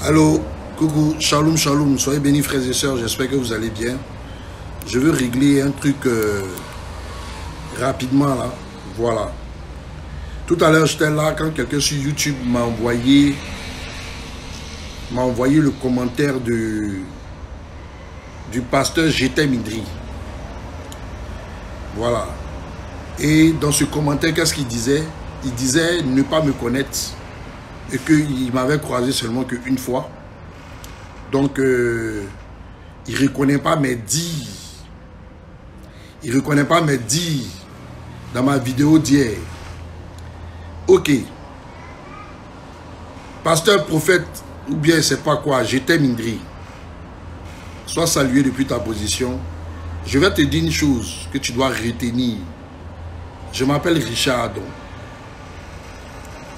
Allô, coucou, shalom, shalom, soyez bénis frères et sœurs, j'espère que vous allez bien. Je veux régler un truc rapidement là, voilà. Tout à l'heure j'étais là quand quelqu'un sur YouTube m'a envoyé le commentaire du pasteur Jetem Idri. Voilà. Et dans ce commentaire, qu'est-ce qu'il disait? Il disait ne pas me connaître et qu'il m'avait croisé seulement qu'une fois. Donc, il ne reconnaît pas mes dires. Il ne reconnaît pas mes dires dans ma vidéo d'hier. Ok. Pasteur, prophète, ou bien c'est pas quoi, Jetem Idri. Sois salué depuis ta position. Je vais te dire une chose que tu dois retenir. Je m'appelle Richard Adon.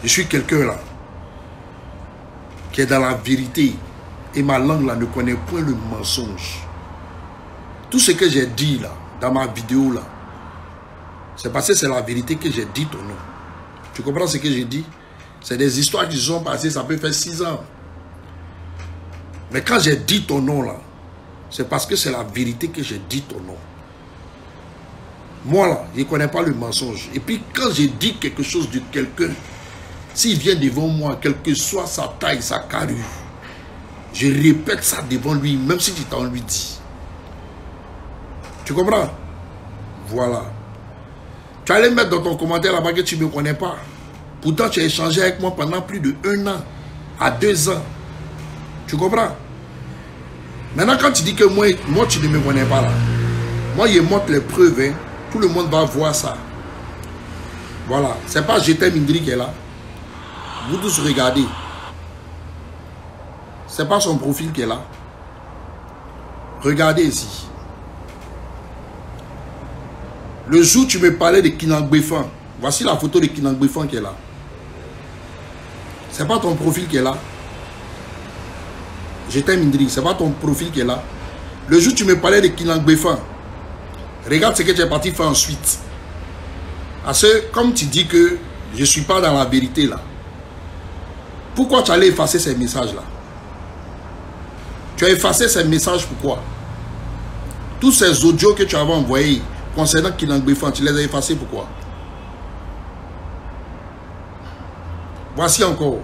Je suis quelqu'un là qui est dans la vérité. Et ma langue là ne connaît point le mensonge. Tout ce que j'ai dit là, dans ma vidéo là, c'est parce que c'est la vérité que j'ai dit ton nom. Tu comprends ce que j'ai dit? C'est des histoires qui se sont passées, ça peut faire 6 ans. Mais quand j'ai dit ton nom là, c'est parce que c'est la vérité que j'ai dit ton nom. Moi là, je ne connais pas le mensonge. Et puis quand j'ai dit quelque chose de quelqu'un, s'il vient devant moi, quelle que soit sa taille, sa carrure, je répète ça devant lui, même si tu t'en lui dis. Tu comprends? Voilà. Tu allais mettre dans ton commentaire là-bas que tu ne me connais pas. Pourtant, tu as échangé avec moi pendant plus de 1 an à 2 ans. Tu comprends? Maintenant, quand tu dis que moi tu ne me connais pas là, moi, je montre les preuves. Hein. Tout le monde va voir ça. Voilà. C'est pas Jetem Idri qui est là. Vous tous regardez. C'est pas son profil qui est là. Regardez ici. Le jour où tu me parlais de Kinangbefan, voici la photo de Kinangbefan qui est là. C'est pas ton profil qui est là. Jetem Idri, c'est pas ton profil qui est là. Le jour où tu me parlais de Kinangbefan, regarde ce que tu es parti faire ensuite. Parce que comme tu dis que je ne suis pas dans la vérité là, pourquoi tu allais effacer ces messages là? Tu as effacé ces messages, pourquoi? Tous ces audios que tu avais envoyés concernant Kinangbefan, tu les as effacés, pourquoi? Voici encore.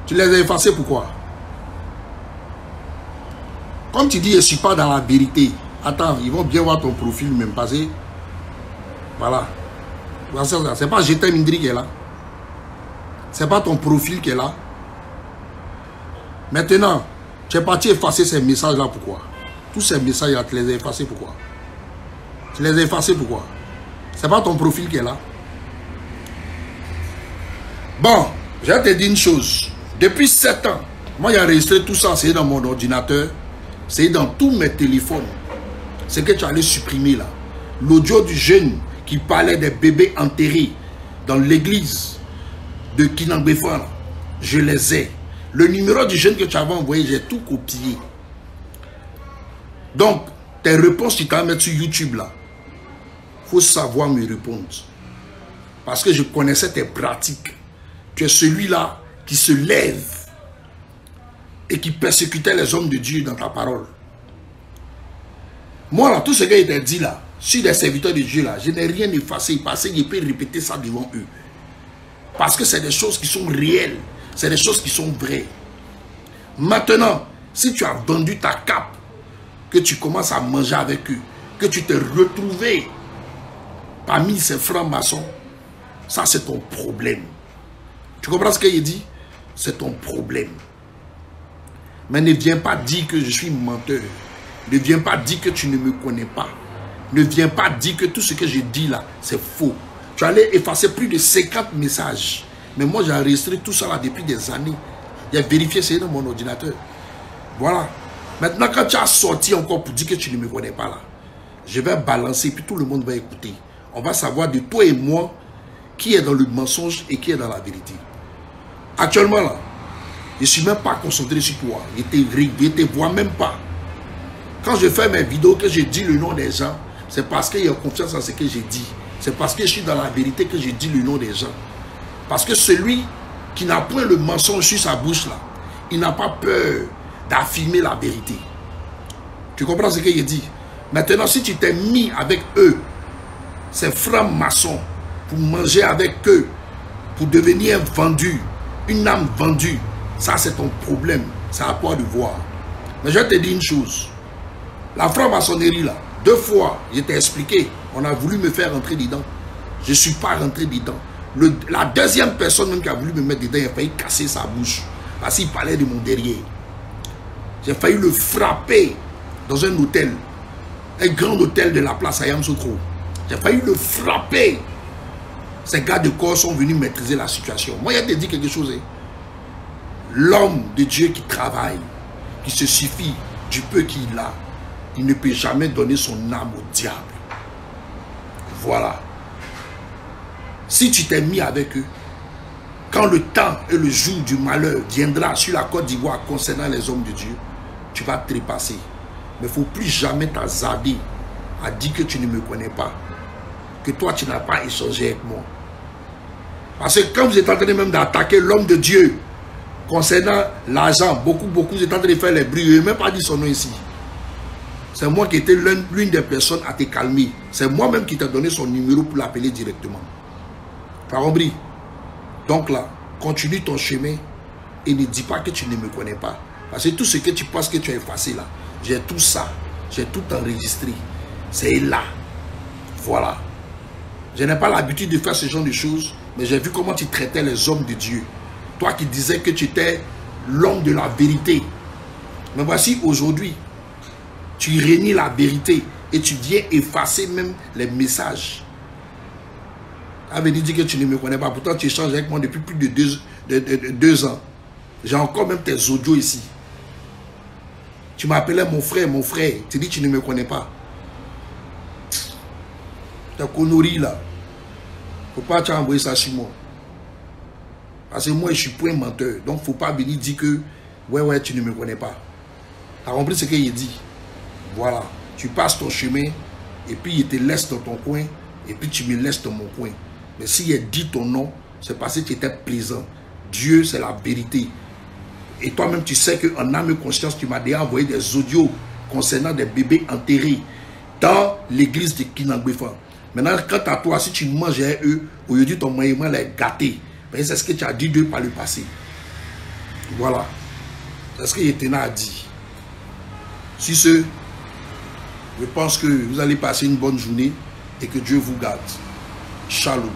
Tu les as effacés, pourquoi? Comme tu dis, je ne suis pas dans la vérité. Attends, ils vont bien voir ton profil même passé. Voilà. C'est pas Jetem Idri qui est là. C'est pas ton profil qui est là. Maintenant, tu es parti effacer ces messages-là, pourquoi? Tous ces messages-là, tu les as effacés, pourquoi? Tu les as effacés, pourquoi? C'est pas ton profil qui est là. Bon, je vais te dire une chose. Depuis 7 ans, moi, j'ai enregistré tout ça, c'est dans mon ordinateur, c'est dans tous mes téléphones. C'est que tu allais supprimer là. L'audio du jeune qui parlait des bébés enterrés dans l'église de Kinangbefan, je les ai. Le numéro du jeune que tu avais envoyé, j'ai tout copié. Donc, tes réponses, tu t'en mets sur YouTube là. Il faut savoir me répondre. Parce que je connaissais tes pratiques. Tu es celui-là qui se lève et qui persécutait les hommes de Dieu dans ta parole. Moi là, tout ce que je t'ai dit là, sur les serviteurs de Dieu là, je n'ai rien effacé parce que je peux répéter ça devant eux. Parce que c'est des choses qui sont réelles. C'est des choses qui sont vraies. Maintenant, si tu as vendu ta cape, que tu commences à manger avec eux, que tu t'es retrouvé parmi ces francs-maçons, ça c'est ton problème. Tu comprends ce qu'il dit? C'est ton problème. Mais ne viens pas dire que je suis menteur. Ne viens pas dire que tu ne me connais pas. Ne viens pas dire que tout ce que je dis là, c'est faux. Tu allais effacer plus de 50 messages. Mais moi, j'ai enregistré tout ça là depuis des années. J'ai vérifié, c'est dans mon ordinateur. Voilà. Maintenant, quand tu as sorti encore pour dire que tu ne me connais pas là, je vais balancer, puis tout le monde va écouter. On va savoir de toi et moi qui est dans le mensonge et qui est dans la vérité. Actuellement là, je ne suis même pas concentré sur toi. Je ne te vois même pas. Quand je fais mes vidéos, que je dis le nom des gens, c'est parce qu'il y a confiance en ce que j'ai dit. C'est parce que je suis dans la vérité que je dis le nom des gens. Parce que celui qui n'a point le mensonge sur sa bouche là, il n'a pas peur d'affirmer la vérité. Tu comprends ce que je dis? Maintenant, si tu t'es mis avec eux, ces francs-maçons, pour manger avec eux, pour devenir vendu, une âme vendue, ça c'est ton problème. C'est à toi de voir. Mais je vais te dire une chose. La franc-maçonnerie là, 2 fois, je t'ai expliqué, on a voulu me faire rentrer dedans. Je ne suis pas rentré dedans. La deuxième personne même qui a voulu me mettre dedans, il a failli casser sa bouche. Parce qu'il parlait de mon derrière. J'ai failli le frapper dans un hôtel. Un grand hôtel de la place à Yamoussoukro. J'ai failli le frapper. Ces gars de corps sont venus maîtriser la situation. Moi, je te dis quelque chose. Hein. L'homme de Dieu qui travaille, qui se suffit du peu qu'il a, il ne peut jamais donner son âme au diable. Voilà. Si tu t'es mis avec eux, quand le temps et le jour du malheur viendra sur la Côte d'Ivoire concernant les hommes de Dieu, tu vas trépasser. Mais il ne faut plus jamais t'hasarder à dire que tu ne me connais pas. Que toi, tu n'as pas échangé avec moi. Parce que quand vous êtes en train même d'attaquer l'homme de Dieu concernant l'argent, beaucoup, vous êtes en train de faire les bruits. Je n'ai même pas dit son nom ici. C'est moi qui étais l'une des personnes à te calmer. C'est moi-même qui t'ai donné son numéro pour l'appeler directement. Tu as compris? Donc là, continue ton chemin et ne dis pas que tu ne me connais pas. Parce que tout ce que tu penses que tu as effacé là, j'ai tout ça. J'ai tout enregistré. C'est là. Voilà. Je n'ai pas l'habitude de faire ce genre de choses, mais j'ai vu comment tu traitais les hommes de Dieu. Toi qui disais que tu étais l'homme de la vérité. Mais voici aujourd'hui, tu renies la vérité et tu viens effacer même les messages. Ça veut dire que tu ne me connais pas. Pourtant, tu échanges avec moi depuis plus de 2 ans. J'ai encore même tes audios ici. Tu m'appelais mon frère. Tu dis que tu ne me connais pas. Ta connerie là. Faut pas t'envoyer ça sur moi. Parce que moi, je suis point menteur. Donc, faut pas venir dire que ouais, tu ne me connais pas. Tu as compris ce qu'il dit? Voilà. Tu passes ton chemin et puis il te laisse dans ton coin et puis tu me laisses dans mon coin. Mais s'il a dit ton nom, c'est parce que tu étais présent. Dieu, c'est la vérité. Et toi-même, tu sais qu'en âme et conscience, tu m'as déjà envoyé des audios concernant des bébés enterrés dans l'église de Kinangbefa. Maintenant, quant à toi, si tu manges avec eux, aujourd'hui ton moyen est gâté. C'est ce que tu as dit d'eux par le passé. Voilà. C'est ce que Yétena a dit. Si ce, je pense que vous allez passer une bonne journée et que Dieu vous garde. Shalom.